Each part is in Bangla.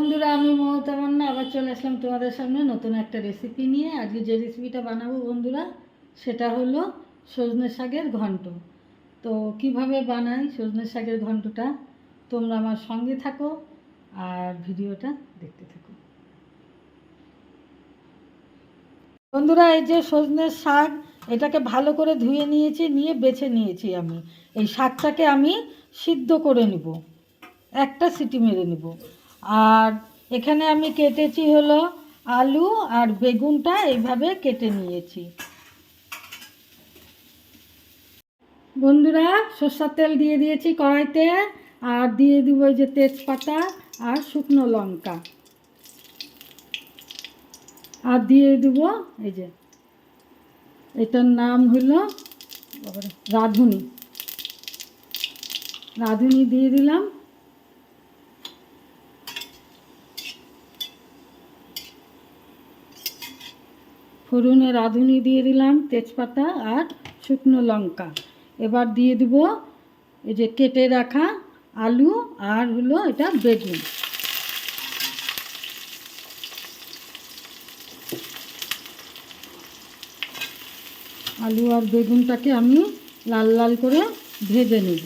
বন্ধুরা, আমি মমতামান্না আবার চলে আসলাম তোমাদের সামনে নতুন একটা রেসিপি নিয়ে। আজকে যে রেসিপিটা বানাবো বন্ধুরা, সেটা হলো সজনে শাকের ঘন্ট। তো কিভাবে বানাই সজনে শাকের ঘন্টটা, তোমরা আমার সঙ্গে থাকো আর ভিডিওটা দেখতে থাকো। বন্ধুরা, এই যে সজনের শাক, এটাকে ভালো করে ধুয়ে নিয়েছি, নিয়ে বেছে নিয়েছি। আমি এই শাকটাকে আমি সিদ্ধ করে নিব, একটা সিটি মেরে নেব। আর এখানে আমি কেটেছি হলো আলু আর বেগুনটা এইভাবে কেটে নিয়েছি। বন্ধুরা, সরষের তেল দিয়ে দিয়েছি কড়াইতে, আর দিয়ে দিব এই যে তেজপাতা আর শুকনো লঙ্কা, আর দিয়ে দিব এই যে এটার নাম হলো রাঁধুনি। রাঁধুনি দিয়ে দিলাম। ফোড়নে রাঁধুনি দিয়ে দিলাম, তেজপাতা আর শুকনো লঙ্কা। এবার দিয়ে দিব এই যে কেটে রাখা আলু আর হলো এটা বেগুন। আলু আর বেগুনটাকে আমি লাল লাল করে ভেজে নেব।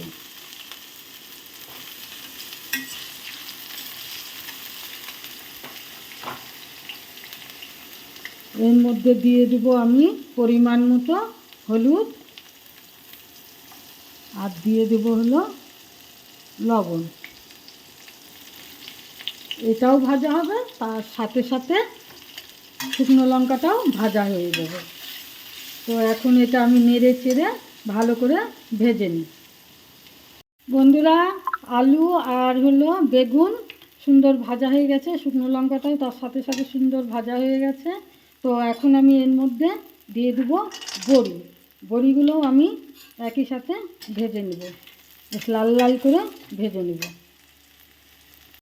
এর মধ্যে দিয়ে দেবো আমি পরিমাণ মতো হলুদ, আর দিয়ে দেবো হলো লবণ। এটাও ভাজা হবে, তার সাথে সাথে শুকনো লঙ্কাটাও ভাজা হয়ে যাবে। তো এখন এটা আমি নেড়ে চেড়ে ভালো করে ভেজে নিই। বন্ধুরা, আলু আর হলো বেগুন সুন্দর ভাজা হয়ে গেছে, শুকনো লঙ্কাটাও তার সাথে সাথে সুন্দর ভাজা হয়ে গেছে। তো এখন আমি এর মধ্যে দিয়ে দেবো বড়ি। বড়িগুলোও আমি একই সাথে ভেজে নেব, বেশ লাল লাল করে ভেজে নেব।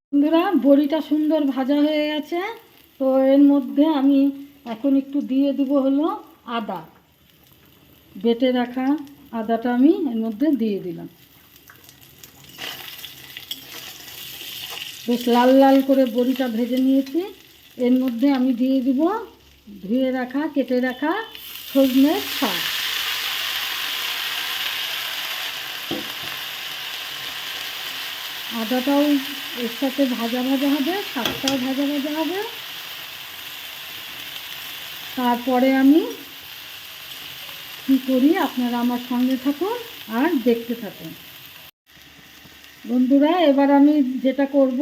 বন্ধুরা, বড়িটা সুন্দর ভাজা হয়ে গেছে। তো এর মধ্যে আমি এখন একটু দিয়ে দেবো হলো আদা। বেটে রাখা আদাটা আমি এর মধ্যে দিয়ে দিলাম। বেশ লাল লাল করে বড়িটা ভেজে নিয়েছি। এর মধ্যে আমি দিয়ে দিব ধুয়ে রাখা কেটে রাখা সজনের শাক। আদাটাও এর সাথে ভাজা ভাজা হবে, শাকটাও ভাজা ভাজা হবে। তারপরে আমি কী করি আপনারা আমার সঙ্গে থাকুন আর দেখতে থাকুন। বন্ধুরা, এবার আমি যেটা করব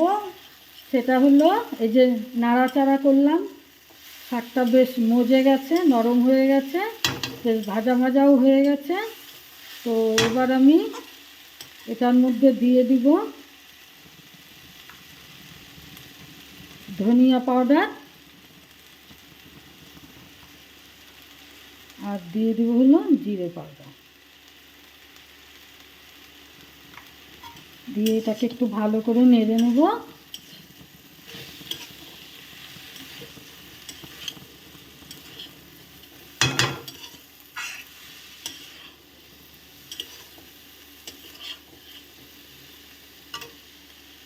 সেটা হলো এই যে নাড়াচাড়া করলাম, শাকটা বেশ মজে গেছে, নরম হয়ে গেছে, বেশ ভাজা ভাজাও হয়ে গেছে। তো এবার আমি এটার মধ্যে দিয়ে দিব ধনিয়া পাউডার, আর দিয়ে দিব হলো জিরে পাউডার। দিয়ে এটাকে একটু ভালো করে নেড়ে নেব।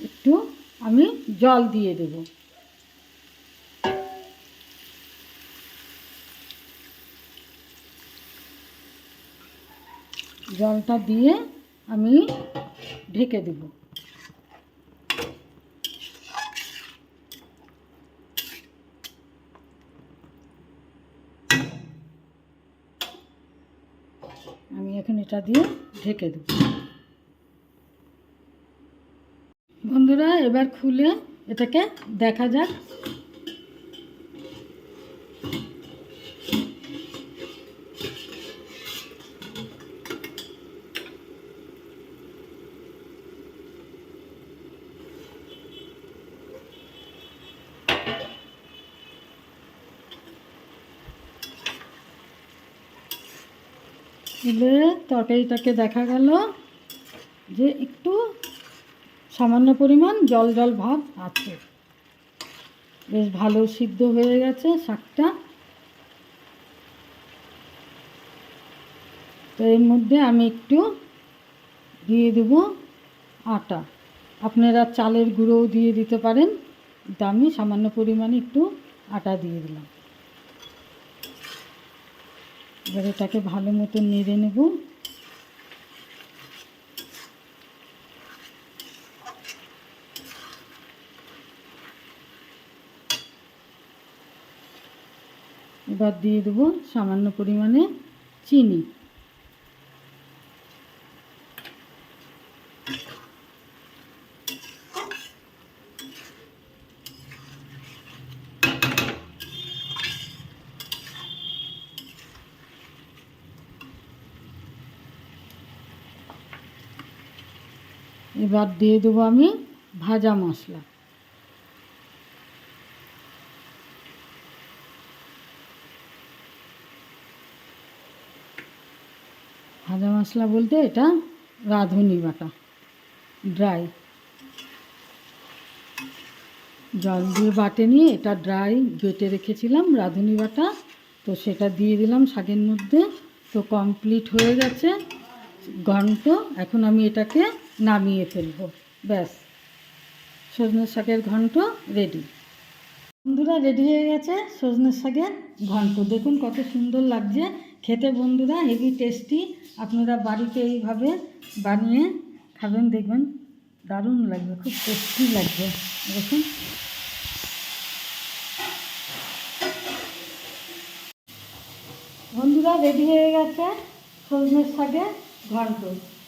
একটু আমি জল দিয়ে দেব। জলটা দিয়ে আমি ঢেকে দেব। আমি এখন এটা দিয়ে ঢেকে দেব। বন্ধুরা, এবার খুলে এটাকে দেখা যাক। খুলে তরকারিটাকে দেখা গেল যে একটু সামান্য পরিমাণ জল জল ভাব আছে, বেশ ভালো সিদ্ধ হয়ে গেছে শাকটা। তো এর মধ্যে আমি একটু দিয়ে দেব আটা। আপনারা চালের গুঁড়োও দিয়ে দিতে পারেন, তা আমি সামান্য পরিমাণে একটু আটা দিয়ে দিলাম। এবার এটাকে ভালো মতো নেড়ে নেব। এবার দিয়ে দেবো সামান্য পরিমাণে চিনি। এবার দিয়ে দেবো আমি ভাজা মশলা। ভাজা মশলা বলতে এটা রাঁধুনি বাটা, ড্রাই। জল দিয়ে বাটে নিয়ে এটা ড্রাই বেটে রেখেছিলাম রাঁধুনি বাটা, তো সেটা দিয়ে দিলাম শাকের মধ্যে। তো কমপ্লিট হয়ে গেছে ঘন্ট। এখন আমি এটাকে নামিয়ে ফেলবো। ব্যাস, সজনে শাকের ঘন্ট রেডি। বন্ধুরা, রেডি হয়ে গেছে সজনে শাকের ঘন্ট। দেখুন কত সুন্দর লাগছে খেতে বন্ধুরা, হেভি টেস্টি। আপনারা বাড়িতে এইভাবে বানিয়ে খাবেন, দেখবেন দারুণ লাগবে, খুব টেস্টি লাগবে। দেখুন বন্ধুরা, রেডি হয়ে গেছে সজনের শাকের ঘন্ট।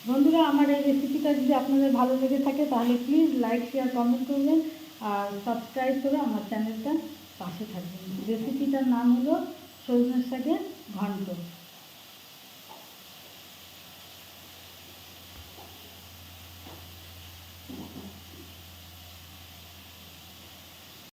বন্ধুরা, আমার এই রেসিপিটা যদি আপনাদের ভালো লেগে থাকে তাহলে প্লিজ লাইক, শেয়ার, কমেন্ট করবেন আর সাবস্ক্রাইব করে আমার চ্যানেলটা পাশে থাকবেন। রেসিপিটার নাম হলো সজনের শাকের ঘন্ট।